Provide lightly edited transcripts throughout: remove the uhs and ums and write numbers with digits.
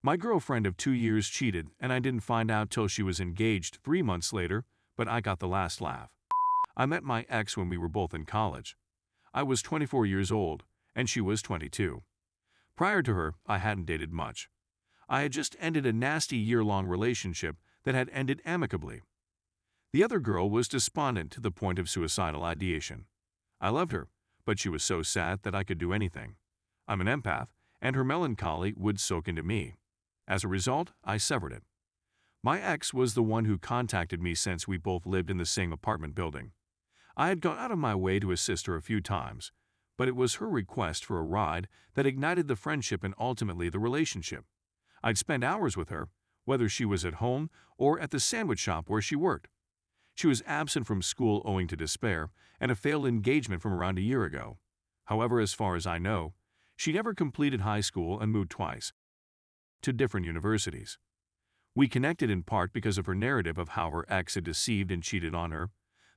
My girlfriend of 2 years cheated, and I didn't find out till she was engaged 3 months later, but I got the last laugh. I met my ex when we were both in college. I was 24 years old, and she was 22. Prior to her, I hadn't dated much. I had just ended a nasty year-long relationship that had ended amicably. The other girl was despondent to the point of suicidal ideation. I loved her, but she was so sad that I could do anything. I'm an empath, and her melancholy would soak into me. As a result, I severed it. My ex was the one who contacted me since we both lived in the same apartment building. I had gone out of my way to assist her a few times, but it was her request for a ride that ignited the friendship and ultimately the relationship. I'd spend hours with her, whether she was at home or at the sandwich shop where she worked. She was absent from school owing to despair and a failed engagement from around a year ago. However, as far as I know, she never completed high school and moved twice to different universities. We connected in part because of her narrative of how her ex had deceived and cheated on her,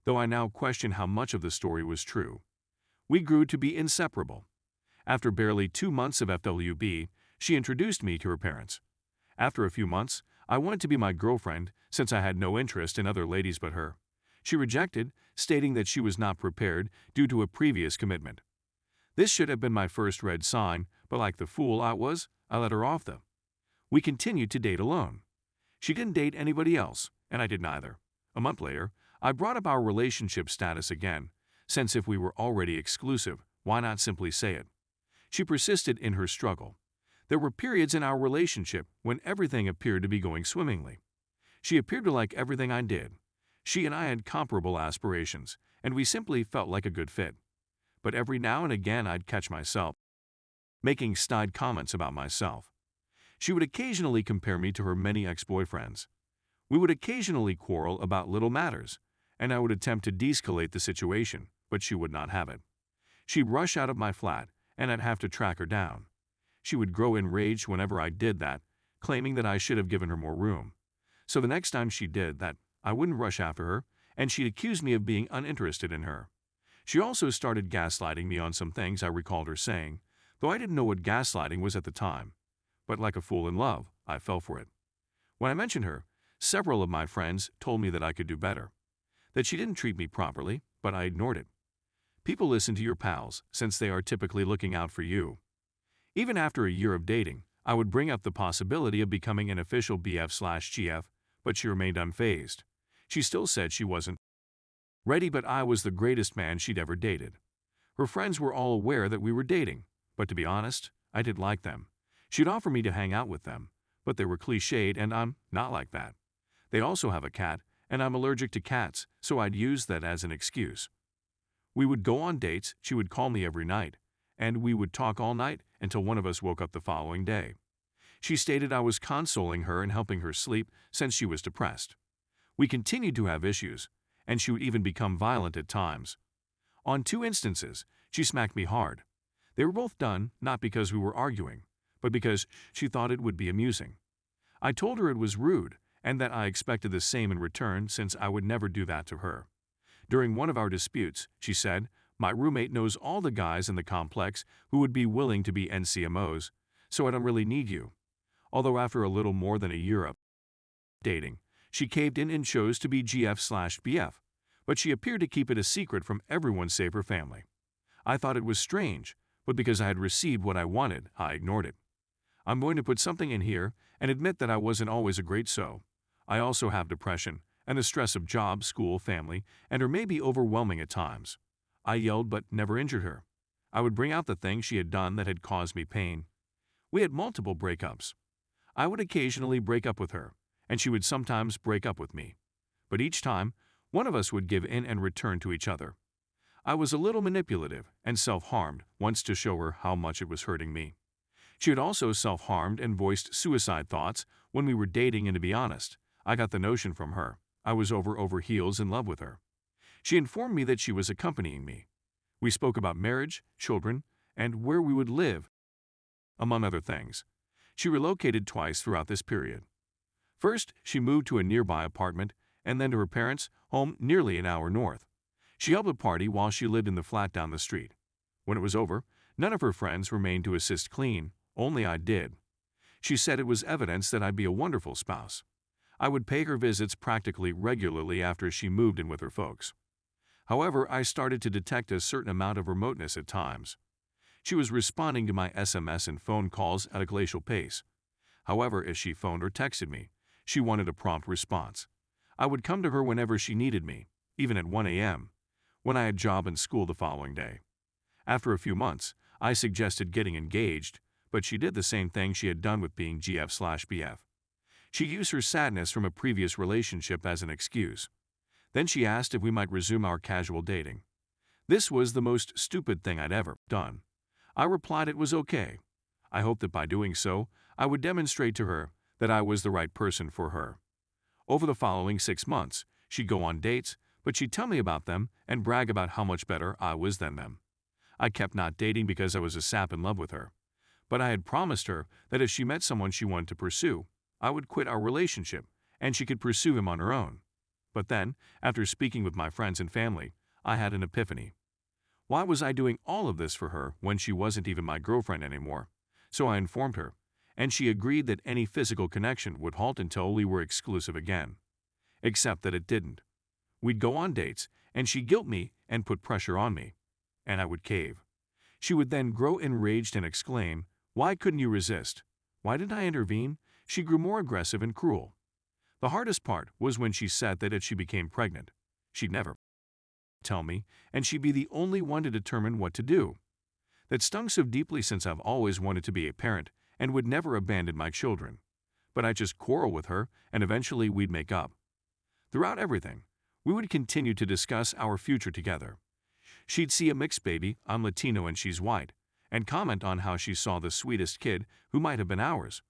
though I now question how much of the story was true. We grew to be inseparable. After barely 2 months of FWB, she introduced me to her parents. After a few months, I wanted to be my girlfriend since I had no interest in other ladies but her. She rejected, stating that she was not prepared due to a previous commitment. This should have been my first red sign, but like the fool I was, I let her off. We continued to date alone. She didn't date anybody else, and I did neither. A month later, I brought up our relationship status again, since if we were already exclusive, why not simply say it? She persisted in her struggle. There were periods in our relationship when everything appeared to be going swimmingly. She appeared to like everything I did. She and I had comparable aspirations, and we simply felt like a good fit. But every now and again I'd catch myself making snide comments about myself. She would occasionally compare me to her many ex-boyfriends. We would occasionally quarrel about little matters, and I would attempt to de-escalate the situation, but she would not have it. She'd rush out of my flat, and I'd have to track her down. She would grow enraged whenever I did that, claiming that I should have given her more room. So the next time she did that, I wouldn't rush after her, and she'd accuse me of being uninterested in her. She also started gaslighting me on some things I recalled her saying, though I didn't know what gaslighting was at the time. But like a fool in love, I fell for it. When I mentioned her, several of my friends told me that I could do better, that she didn't treat me properly, but I ignored it. People listen to your pals since they are typically looking out for you. Even after a year of dating, I would bring up the possibility of becoming an official BF/GF, but she remained unfazed. She still said she wasn't ready, but I was the greatest man she'd ever dated. Her friends were all aware that we were dating, but to be honest, I didn't like them. She'd offer me to hang out with them, but they were cliched and I'm not like that. They also have a cat, and I'm allergic to cats, so I'd use that as an excuse. We would go on dates, she would call me every night, and we would talk all night until one of us woke up the following day. She stated I was consoling her and helping her sleep since she was depressed. We continued to have issues, and she would even become violent at times. On 2 instances, she smacked me hard. They were both done not because we were arguing, but because she thought it would be amusing. I told her it was rude and that I expected the same in return since I would never do that to her. During one of our disputes, she said, "My roommate knows all the guys in the complex who would be willing to be NCMOs, so I don't really need you." Although after a little more than a year of dating, she caved in and chose to be GF/BF, but she appeared to keep it a secret from everyone save her family. I thought it was strange, but because I had received what I wanted, I ignored it. I'm going to put something in here and admit that I wasn't always a great so. I also have depression and the stress of job, school, family, and her may be overwhelming at times. I yelled but never injured her. I would bring out the things she had done that had caused me pain. We had multiple breakups. I would occasionally break up with her, and she would sometimes break up with me. But each time, one of us would give in and return to each other. I was a little manipulative and self-harmed once to show her how much it was hurting me. She had also self-harmed and voiced suicide thoughts when we were dating, and to be honest, I got the notion from her. I was over heels in love with her. She informed me that she was accompanying me. We spoke about marriage, children, and where we would live, among other things. She relocated twice throughout this period. First, she moved to a nearby apartment and then to her parents' home nearly an hour north. She helped a party while she lived in the flat down the street. When it was over, none of her friends remained to assist clean, only I did. She said it was evidence that I'd be a wonderful spouse. I would pay her visits practically regularly after she moved in with her folks. However, I started to detect a certain amount of remoteness at times. She was responding to my SMS and phone calls at a glacial pace. However, if she phoned or texted me, she wanted a prompt response. I would come to her whenever she needed me, even at 1 a.m., when I had job and school the following day. After a few months, I suggested getting engaged, but she did the same thing she had done with being GF/BF. She used her sadness from a previous relationship as an excuse. Then she asked if we might resume our casual dating. This was the most stupid thing I'd ever done. I replied it was okay. I hoped that by doing so, I would demonstrate to her that I was the right person for her. Over the following 6 months, she'd go on dates, but she'd tell me about them and brag about how much better I was than them. I kept not dating because I was a sap in love with her. But I had promised her that if she met someone she wanted to pursue, I would quit our relationship and she could pursue him on her own. But then, after speaking with my friends and family, I had an epiphany. Why was I doing all of this for her when she wasn't even my girlfriend anymore? So I informed her, and she agreed that any physical connection would halt until we were exclusive again. Except that it didn't. We'd go on dates, and she'd guilt me and put pressure on me, and I would cave. She would then grow enraged and exclaim, "Why couldn't you resist? Why didn't I intervene?" She grew more aggressive and cruel. The hardest part was when she said that if she became pregnant, she'd never tell me, and she'd be the only one to determine what to do. That stung so deeply since I've always wanted to be a parent and would never abandon my children. But I'd just quarrel with her, and eventually we'd make up. Throughout everything, we would continue to discuss our future together. She'd see a mixed baby, I'm Latino and she's white, and comment on how she saw the sweetest kid who might have been ours.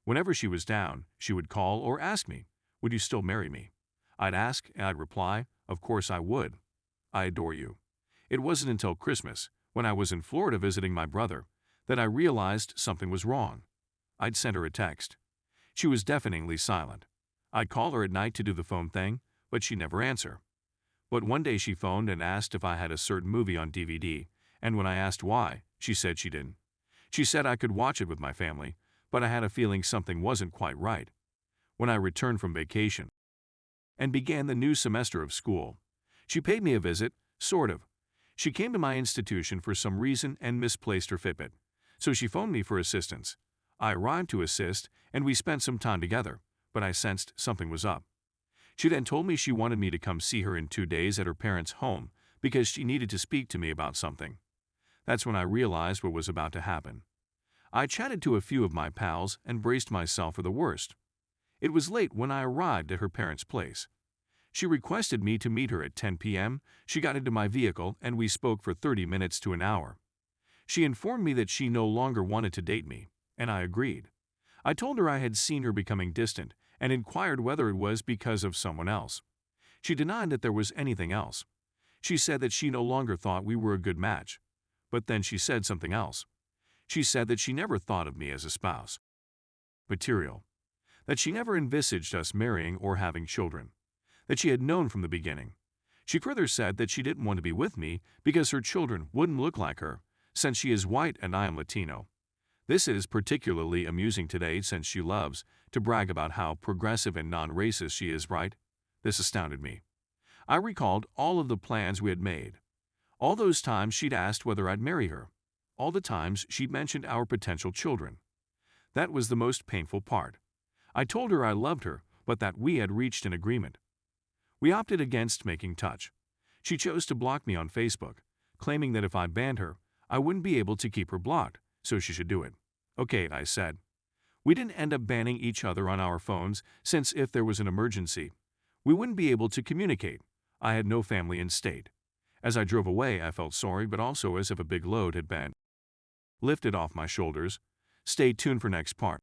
Whenever she was down, she would call or ask me, "Would you still marry me?" I'd ask and I'd reply, "Of course I would. I adore you." It wasn't until Christmas, when I was in Florida visiting my brother, that I realized something was wrong. I'd sent her a text. She was deafeningly silent. I'd call her at night to do the phone thing, but she'd never answer. But one day she phoned and asked if I had a certain movie on DVD, and when I asked why, she said she didn't. She said I could watch it with my family, but I had a feeling something wasn't quite right. When I returned from vacation and began the new semester of school, she paid me a visit, sort of. She came to my institution for some reason and misplaced her Fitbit, so she phoned me for assistance. I arrived to assist, and we spent some time together, but I sensed something was up. She then told me she wanted me to come see her in 2 days at her parents' home because she needed to speak to me about something. That's when I realized what was about to happen. I chatted to a few of my pals and braced myself for the worst. It was late when I arrived at her parents' place. She requested me to meet her at 10 p.m. She got into my vehicle and we spoke for 30 minutes to an hour. She informed me that she no longer wanted to date me, and I agreed. I told her I had seen her becoming distant and inquired whether it was because of someone else. She denied that there was anything else. She said that she no longer thought we were a good match. But then she said something else. She said that she never thought of me as a spouse material, that she never envisaged us marrying or having children, that she had known from the beginning. She further said that she didn't want to be with me because her children wouldn't look like her, since she is white and I am Latino. This is particularly amusing today since she loves to brag about how progressive and non-racist she is, right? This astounded me. I recalled all of the plans we had made. All those times she'd asked whether I'd marry her. All the times she'd mentioned our potential children. That was the most painful part. I told her I loved her, but that we had reached an agreement. We opted against making touch. She chose to block me on Facebook, claiming that if I banned her, I wouldn't be able to keep her blocked, so she should do it. Okay, I said. We didn't end up banning each other on our phones, since if there was an emergency, we wouldn't be able to communicate. I had no family in state. As I drove away, I felt sorry, but also as if a big load had been lifted off my shoulders. Stay tuned for next part.